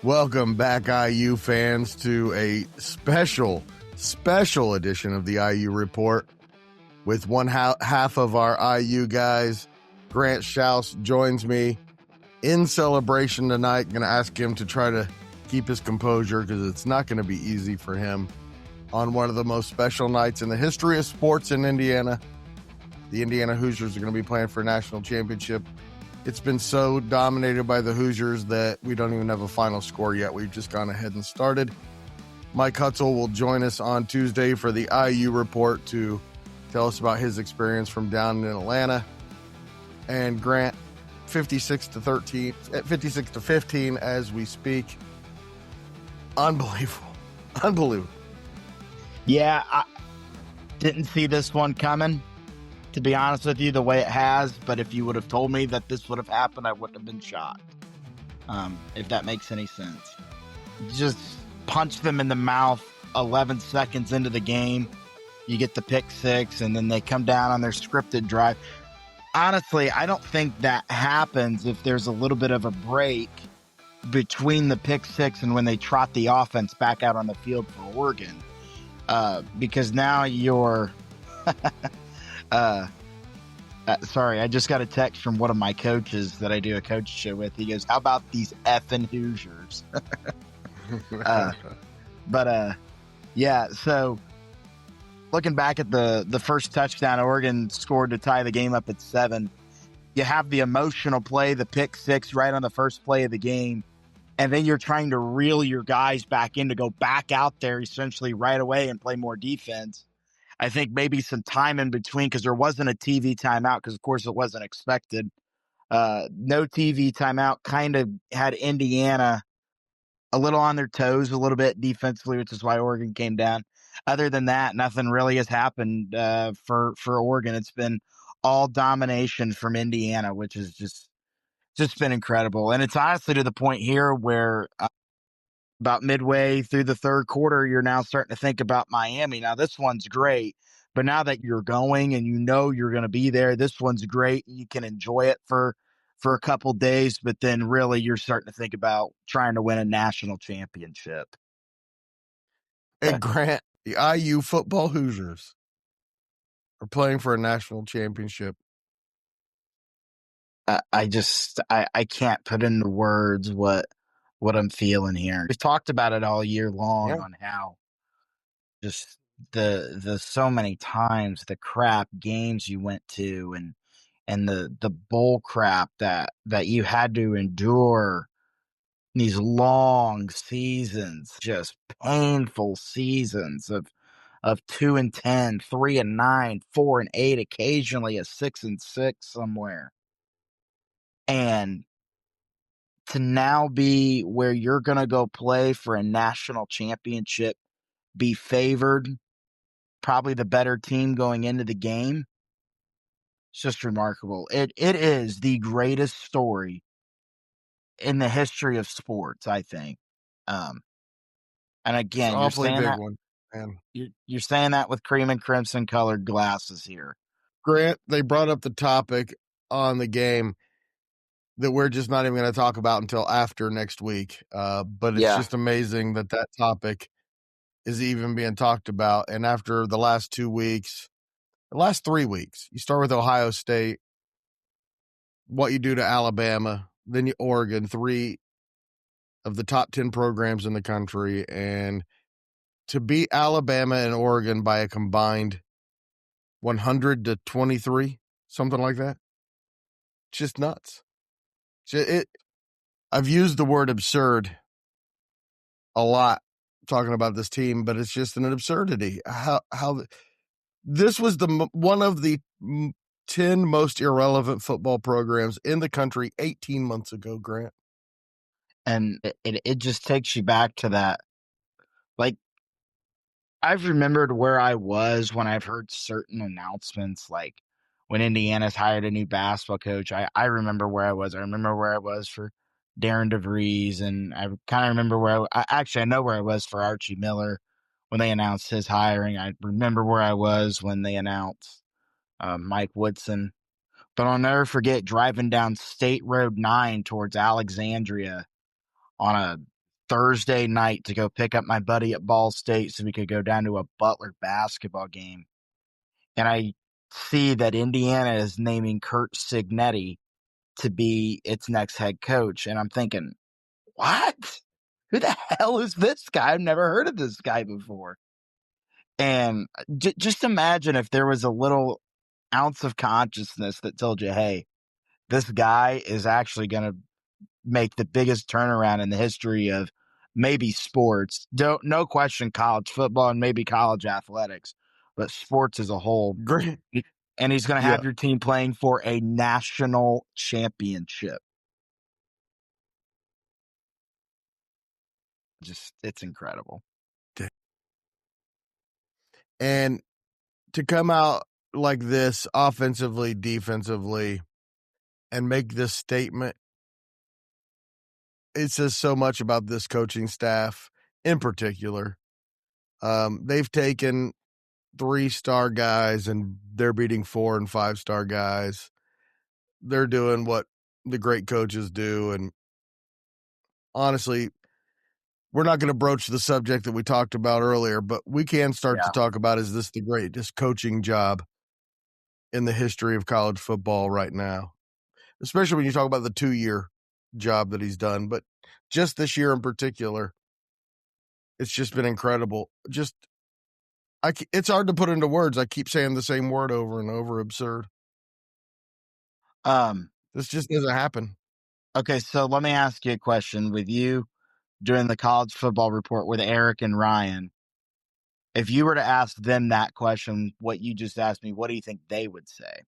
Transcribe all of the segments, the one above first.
Welcome back, IU fans, to a special edition of the IU Report with one half of our IU guys. Grant Shouse joins me in celebration tonight. Going to ask him to try to keep his composure because it's not going to be easy for him on one of the most special nights in the history of sports in Indiana. The Indiana Hoosiers are going to be playing for a national championship. It's been so dominated by the Hoosiers that we don't even have a final score yet. We've just gone ahead and started. Mike Hutzel will join us on Tuesday for the IU Report to tell us about his experience from down in Atlanta. And Grant, 56 to 15 as we speak. Unbelievable. Yeah, I didn't see this one coming, to be honest with you, the way it has. But if you would have told me that this would have happened, I wouldn't have been shocked. If that makes any sense. Just punch them in the mouth 11 seconds into the game. You get the pick six, and then they come down on their scripted drive. Honestly, I don't think that happens if there's a little bit of a break between the pick six and when they trot the offense back out on the field for Oregon. Because now you're... sorry, I just got a text from one of my coaches that I do a coach show with. He goes, "How about these effing Hoosiers?" Yeah, so looking back at the first touchdown Oregon scored to tie the game up at 7, you have the emotional play, the pick six right on the first play of the game, and then you're trying to reel your guys back in to go back out there essentially right away and play more defense. I think maybe some time in between because there wasn't a TV timeout because, of course, it wasn't expected. No TV timeout kind of had Indiana a little on their toes a little bit defensively, which is why Oregon came down. Other than that, nothing really has happened for Oregon. It's been all domination from Indiana, which is just been incredible. And it's honestly to the point here where about midway through the third quarter, you're now starting to think about Miami. Now, this one's great, but now that you're going and you know you're going to be there, this one's great. You can enjoy it for a couple days, but then really you're starting to think about trying to win a national championship. Hey, Grant, the IU football Hoosiers are playing for a national championship. I can't put into words what I'm feeling here. We've talked about it all year long on how just the so many times the crap games you went to and the bull crap that you had to endure these long seasons, just painful seasons of 2-10, 3-9, 4-8, occasionally a 6-6 somewhere. And to now be where you're going to go play for a national championship, be favored, probably the better team going into the game, it's just remarkable. It is the greatest story in the history of sports, I think. And again, it's awfully big one, man. You're saying that with cream and crimson colored glasses here. Grant, they brought up the topic on the game that we're just not even going to talk about until after next week. But it's just amazing that topic is even being talked about. And after the last 3 weeks, you start with Ohio State, what you do to Alabama, then you Oregon, 3 of the top 10 programs in the country. And to beat Alabama and Oregon by a combined 100-23, something like that, it's just nuts. I've used the word absurd a lot talking about this team, but it's just an absurdity. How this was one of the 10 most irrelevant football programs in the country 18 months ago, Grant. And it just takes you back to that. Like, I've remembered where I was when I've heard certain announcements, like when Indiana's hired a new basketball coach. I remember where I was. I remember where I was for Darren DeVries, and I kind of remember I know where I was for Archie Miller when they announced his hiring. I remember where I was when they announced Mike Woodson. But I'll never forget driving down State Road 9 towards Alexandria on a Thursday night to go pick up my buddy at Ball State so we could go down to a Butler basketball game. And I see that Indiana is naming Kurt Signetti to be its next head coach. And I'm thinking, what? Who the hell is this guy? I've never heard of this guy before. And just imagine if there was a little ounce of consciousness that told you, hey, this guy is actually going to make the biggest turnaround in the history of maybe sports. No question, college football and maybe college athletics, but sports as a whole. Great. And he's going to Yeah. have your team playing for a national championship. Just, it's incredible. And to come out like this offensively, defensively, and make this statement, it says so much about this coaching staff in particular. They've taken 3-star guys and they're beating 4 and 5-star guys. They're doing what the great coaches do. And honestly, we're not going to broach the subject that we talked about earlier, but we can start to talk about, is this the greatest coaching job in the history of college football right now? Especially when you talk about the 2-year job that he's done, but just this year in particular, it's just been incredible. It's hard to put into words. I keep saying the same word over and over. Absurd. This just doesn't happen. Okay, so let me ask you a question. With you doing the college football report with Eric and Ryan, if you were to ask them that question, what you just asked me, what do you think they would say?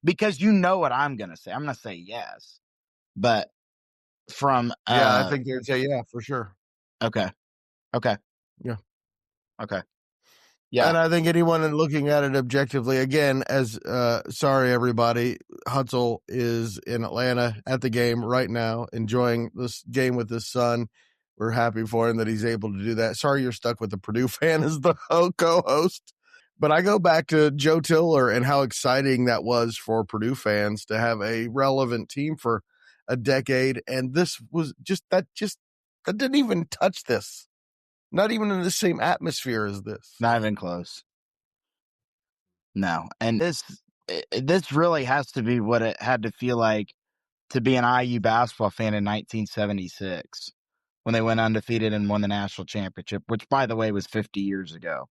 Because you know what I'm going to say. I'm going to say yes. But from I think they'd say yeah, for sure. Okay. Yeah. Okay. Yeah. And I think anyone looking at it objectively, again, as sorry everybody, Hutzel is in Atlanta at the game right now, enjoying this game with his son. We're happy for him that he's able to do that. Sorry you're stuck with the Purdue fan as the co-host. But I go back to Joe Tiller and how exciting that was for Purdue fans to have a relevant team for a decade. And this was that didn't even touch this. Not even in the same atmosphere as this. Not even close. No. And this really has to be what it had to feel like to be an IU basketball fan in 1976 when they went undefeated and won the national championship, which, by the way, was 50 years ago.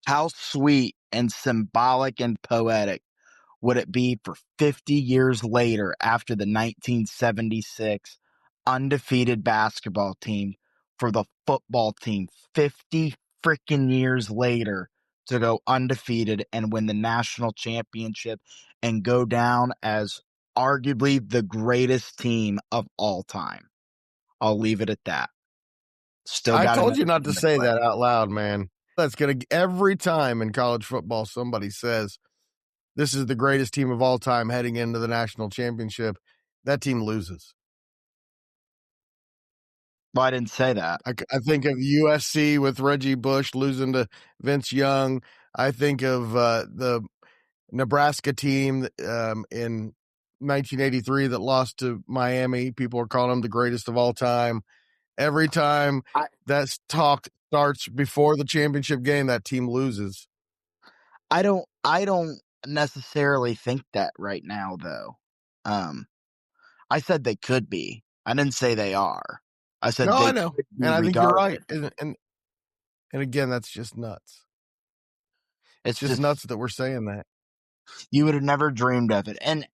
How sweet and symbolic and poetic would it be for 50 years later, after the 1976 undefeated basketball team, for the football team 50 freaking years later to go undefeated and win the national championship and go down as arguably the greatest team of all time. I'll leave it at that. Still I got told you not to say play. that out loud, man. That's going to, every time in college football somebody says this is the greatest team of all time heading into the national championship, that team loses. Well, I didn't say that. I think of USC with Reggie Bush losing to Vince Young. I think of the Nebraska team in 1983 that lost to Miami. People are calling them the greatest of all time. Every time that talk starts before the championship game, that team loses. I don't necessarily think that right now, though. I said they could be. I didn't say they are. I said I know, and I think you're right. And again, that's just nuts. It's just nuts that we're saying that. You would have never dreamed of it. And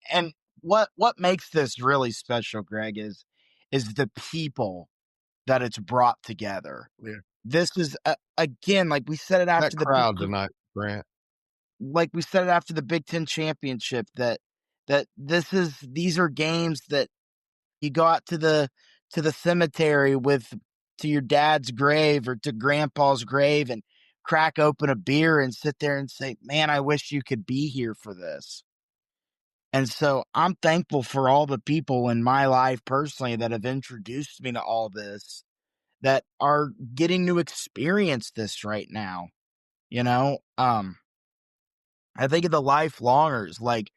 what makes this really special, Greg, is the people that it's brought together. Yeah. This is again, like we said it after the crowd tonight, Grant. Like we said it after the Big Ten championship, that these are games that you go out to the cemetery to your dad's grave or to grandpa's grave and crack open a beer and sit there and say, man, I wish you could be here for this. And so I'm thankful for all the people in my life personally that have introduced me to all this, that are getting to experience this right now. You know, I think of the lifelongers, like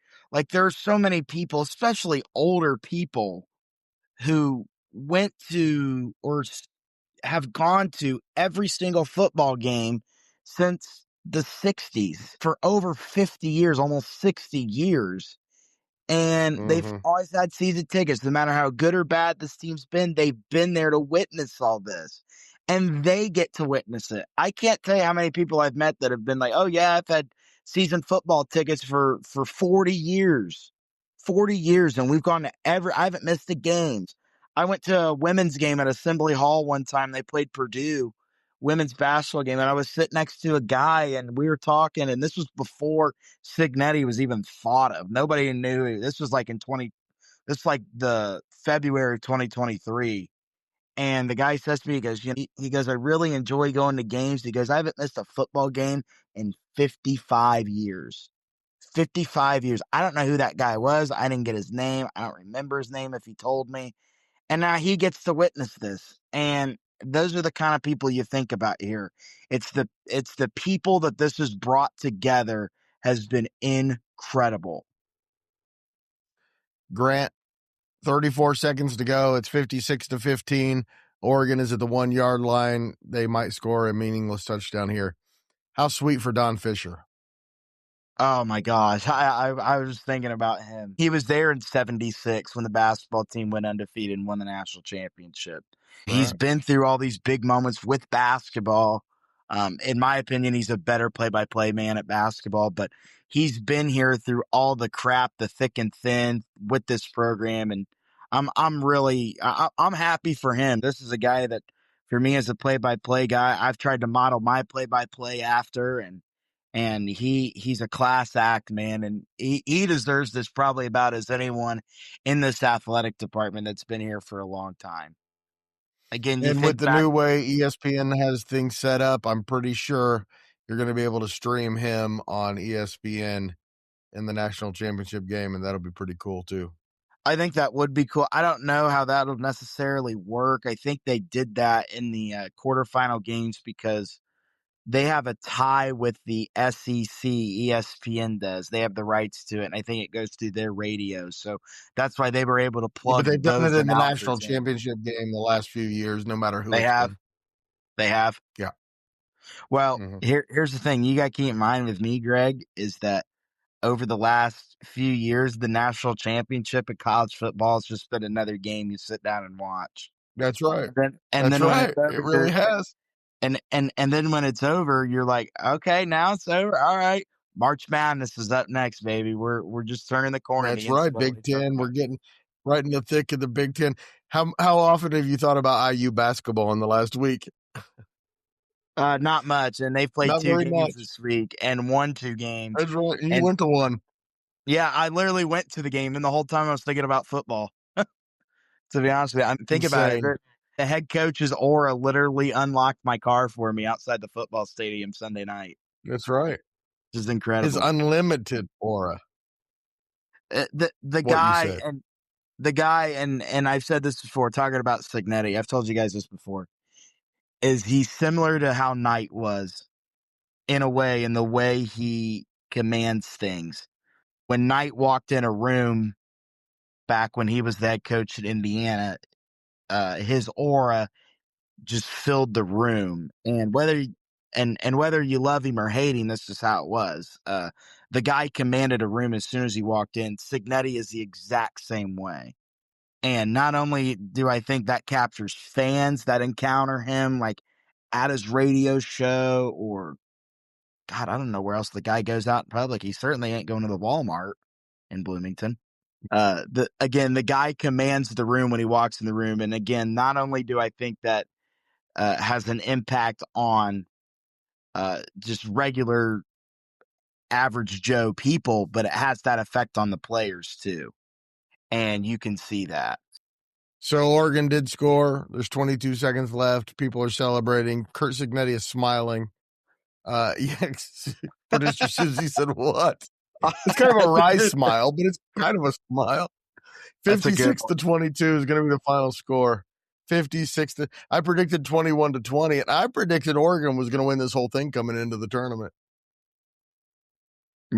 there are so many people, especially older people, who went to or have gone to every single football game since the 60s for over 50 years, almost 60 years. And they've Mm-hmm. always had season tickets. No matter how good or bad this team's been, they've been there to witness all this. And they get to witness it. I can't tell you how many people I've met that have been like, oh, yeah, I've had season football tickets for 40 years. 40 years. And we've gone to I haven't missed the games. I went to a women's game at Assembly Hall one time. They played Purdue women's basketball game. And I was sitting next to a guy and we were talking. And this was before Signetti was even thought of. Nobody knew. This was like this is like the February of 2023. And the guy says to me, he goes, he goes, I really enjoy going to games. He goes, I haven't missed a football game in 55 years. 55 years. I don't know who that guy was. I didn't get his name. I don't remember his name if he told me. And now he gets to witness this. And those are the kind of people you think about here. It's the people that this has brought together has been incredible. Grant, 34 seconds to go. It's 56-15. Oregon is at the 1 yard line. They might score a meaningless touchdown here. How sweet for Don Fisher. Oh my gosh. I was thinking about him. He was there in 76 when the basketball team went undefeated and won the national championship. He's been through all these big moments with basketball. In my opinion, he's a better play-by-play man at basketball, but he's been here through all the crap, the thick and thin with this program. And I'm happy for him. This is a guy that for me as a play-by-play guy, I've tried to model my play-by-play after, and he's a class act, man. And he deserves this probably about as anyone in this athletic department that's been here for a long time. Again, you And think with the back, new way ESPN has things set up, I'm pretty sure you're going to be able to stream him on ESPN in the national championship game, and that'll be pretty cool too. I think that would be cool. I don't know how that'll necessarily work. I think they did that in the quarterfinal games because they have a tie with the SEC. ESPN does. They have the rights to it, and I think it goes through their radio. So that's why they were able to Yeah, but plug they've done it those in the national announcers in. championship game the last few years, no matter who They it's have. been. They have. Yeah. Well, Mm-hmm. here's the thing you got to keep in mind with me, Greg, is that over the last few years, the national championship in college football has just been another game you sit down and watch. That's right. And That's then when right. it's It over, really has. and then when it's over, you're like, okay, now it's over. All right, March Madness is up next, baby. We're just turning the corner. In the That's right. NCAA Big Ten. tournament. We're getting right in the thick of the Big Ten. How often have you thought about IU basketball in the last week? Not much, and they've played Not two very games much. this week and won two games. That's right. You And went to one. yeah, I literally went to the game, and the whole time I was thinking about football. To be honest with you, I'm thinking about it. Insane. The head coach's aura literally unlocked my car for me outside the football stadium Sunday night. That's right. Which is His incredible. unlimited aura. The What you guy said. and I've said this before, talking about Signetti. I've told you guys this before. Is he similar to how Knight was in a way, in the way he commands things? When Knight walked in a room back when he was the head coach at Indiana, his aura just filled the room. And whether you love him or hate him, this is how it was. The guy commanded a room as soon as he walked in. Signetti is the exact same way. And not only do I think that captures fans that encounter him, like at his radio show, or God, I don't know where else the guy goes out in public. He certainly ain't going to the Walmart in Bloomington. The guy commands the room when he walks in the room. And again, not only do I think that has an impact on just regular average Joe people, but it has that effect on the players too. And you can see that. So Oregon did score. There's 22 seconds left. People are celebrating. Kurt Signetti is smiling. Yes. Producer Susie said, what? It's kind of a wry smile, but it's kind of a smile. 56-22 is going to be the final score. 56 to, I predicted 21-20, and I predicted Oregon was going to win this whole thing coming into the tournament.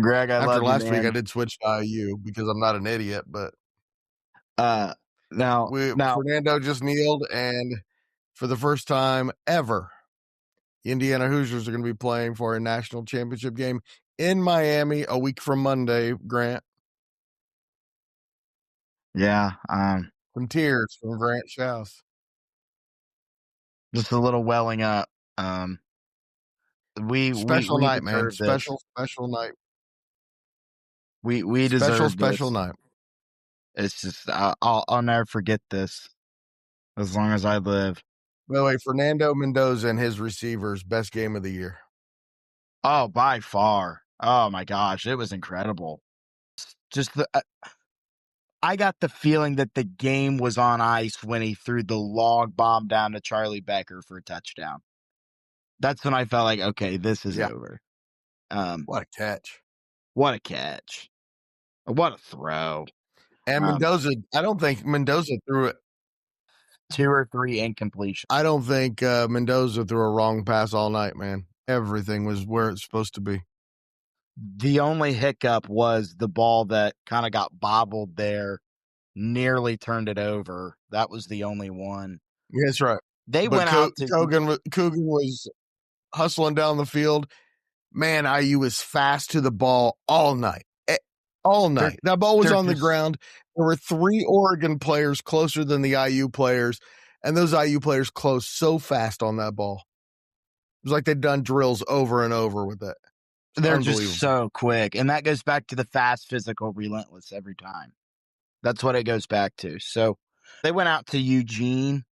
Greg, After last week, I did switch to IU because I'm not an idiot, but now Fernando just kneeled, and for the first time ever, the Indiana Hoosiers are going to be playing for a national championship game in Miami a week from Monday, Grant. Yeah. Some tears from Grant Shouse. Just a little welling up. Special We night, man. deserve this. Special night. We deserve Special this. night. It's just I'll never forget this as long as I live. By the way, Fernando Mendoza and his receivers, best game of the year. Oh, by far. Oh my gosh, it was incredible. Just I got the feeling that the game was on ice when he threw the log bomb down to Charlie Becker for a touchdown. That's when I felt like, okay, this is over. What a catch. What a catch. What a throw. And Mendoza, I don't think Mendoza threw it. 2 or 3 incompletions. I don't think Mendoza threw a wrong pass all night, man. Everything was where it's supposed to be. The only hiccup was the ball that kind of got bobbled there, nearly turned it over. That was the only one. Yeah, that's right. They went out to Coogan was hustling down the field. Man, IU was fast to the ball all night. All night. That ball was on the ground. There were 3 Oregon players closer than the IU players, and those IU players closed so fast on that ball. It was like they'd done drills over and over with that. They're just so quick. And that goes back to the fast, physical, relentless every time. That's what it goes back to. So they went out to Eugene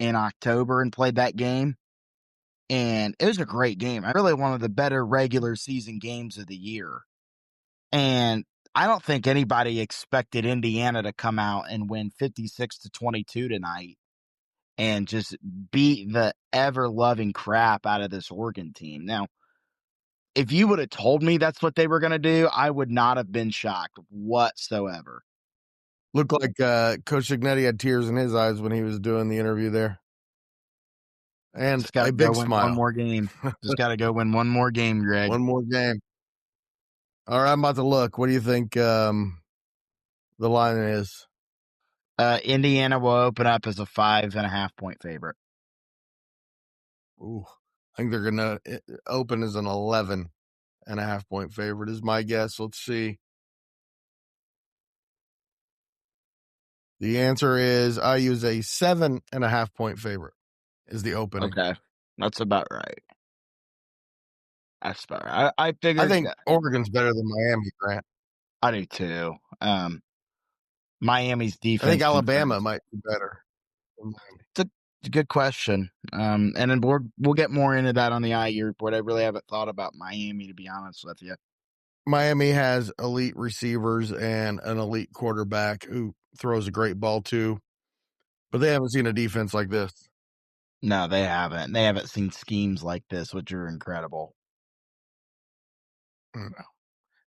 in October and played that game. And it was a great game. Really one of the better regular season games of the year. And I don't think anybody expected Indiana to come out and win 56-22 tonight and just beat the ever-loving crap out of this Oregon team. Now, if you would have told me that's what they were going to do, I would not have been shocked whatsoever. Looked like Coach Signetti had tears in his eyes when he was doing the interview there. And a big smile. One more game. Just got to go win one more game, Greg. One more game. All right, I'm about to look. What do you think the line is? Indiana will open up as a 5.5-point favorite. Ooh, I think they're going to open as an 11.5-point favorite is my guess. Let's see. The answer is IU is a 7.5-point favorite is the opening. Okay. That's about right. That's about right. I figured. I think Oregon's better than Miami, Grant. I do too. Miami's defense. I think Alabama might be better than Miami. It's a good question. And then we'll get more into that on the IU report. I really haven't thought about Miami, to be honest with you. Miami has elite receivers and an elite quarterback who throws a great ball too, but they haven't seen a defense like this. No, they haven't. They haven't seen schemes like this, which are incredible. No.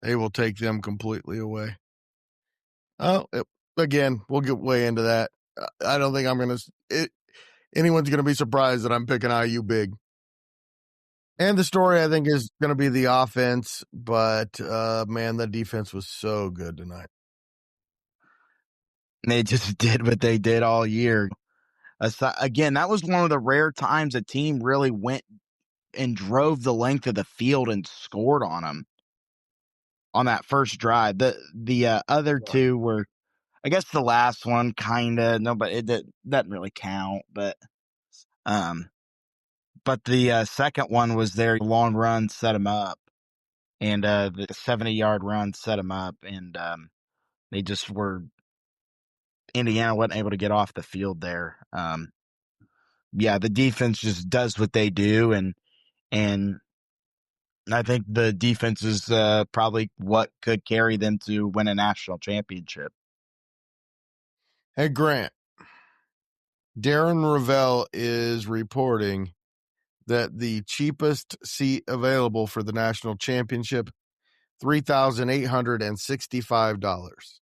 They will take them completely away. Oh, again, we'll get way into that. I don't think anyone's going to be surprised that I'm picking IU big. And the story, I think, is going to be the offense, but, man, the defense was so good tonight. They just did what they did all year. Again, that was one of the rare times a team really went and drove the length of the field and scored on them on that first drive. The other two were, I guess the last one kind of, no, but it doesn't really count. But the second one was their long run set them up, and the 70-yard run set them up, and they just were. Indiana wasn't able to get off the field there. Yeah, the defense just does what they do, and I think the defense is probably what could carry them to win a national championship. Hey, Grant, Darren Ravel is reporting that the cheapest seat available for the national championship, $3,865.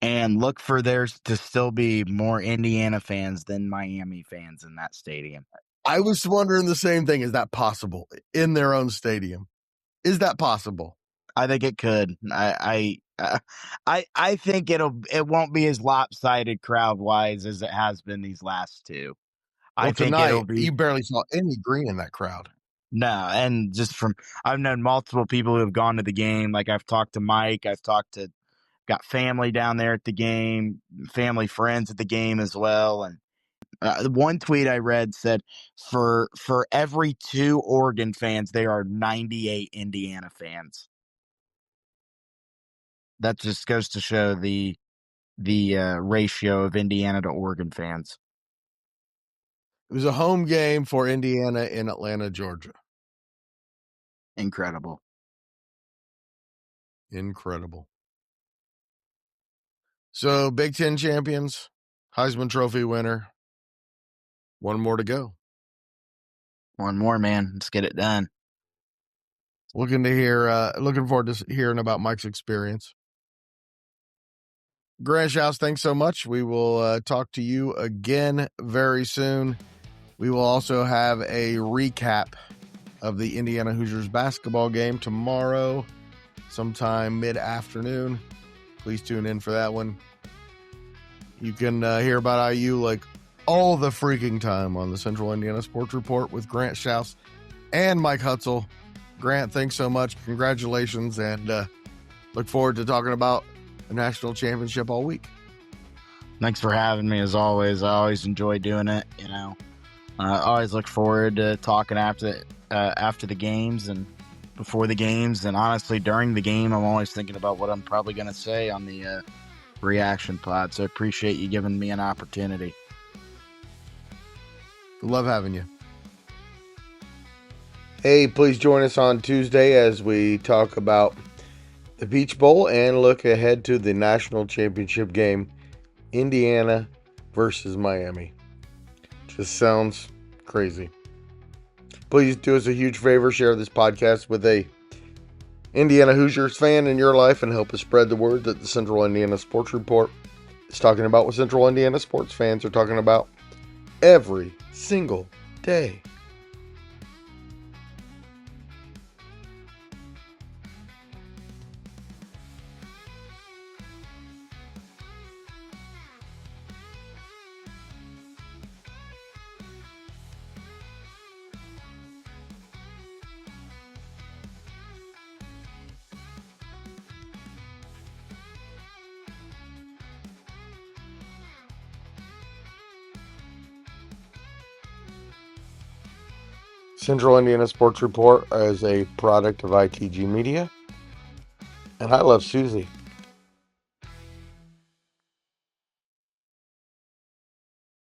And look for there to still be more Indiana fans than Miami fans in that stadium. I was wondering the same thing. Is that possible in their own stadium? Is that possible? I think it could. I think it won't be as lopsided crowd wise as it has been these last two. I think it'll tonight, be you barely saw any green in that crowd. no, and I've known multiple people who have gone to the game. Like I've talked to Mike, got family down there at the game, family friends at the game as well. And one tweet I read said for every 2 Oregon fans, there are 98 Indiana fans. That just goes to show the ratio of Indiana to Oregon fans. It was a home game for Indiana in Atlanta, Georgia. Incredible. So, Big Ten champions, Heisman Trophy winner. One more to go. One more, man. Let's get it done. Looking forward to hearing about Mike's experience. Grant Shouse, thanks so much. We will talk to you again very soon. We will also have a recap of the Indiana Hoosiers basketball game tomorrow, sometime mid-afternoon. Please tune in for that one. You can hear about IU like all the freaking time on the Central Indiana Sports Report with Grant Shouse and Mike Hutzel. Grant, thanks so much. Congratulations, and look forward to talking about the national championship all week. Thanks for having me, as always. I always enjoy doing it. I always look forward to talking after the games and before the games, and honestly, during the game, I'm always thinking about what I'm probably going to say on the reaction pod. So I appreciate you giving me an opportunity. Love having you. Hey, please join us on Tuesday as we talk about the Peach Bowl and look ahead to the national championship game, Indiana versus Miami. Just sounds crazy. Please do us a huge favor, share this podcast with a Indiana Hoosiers fan in your life and help us spread the word that the Central Indiana Sports Report is talking about what Central Indiana sports fans are talking about every single day. Central Indiana Sports Report is a product of ITG Media, and I love Susie.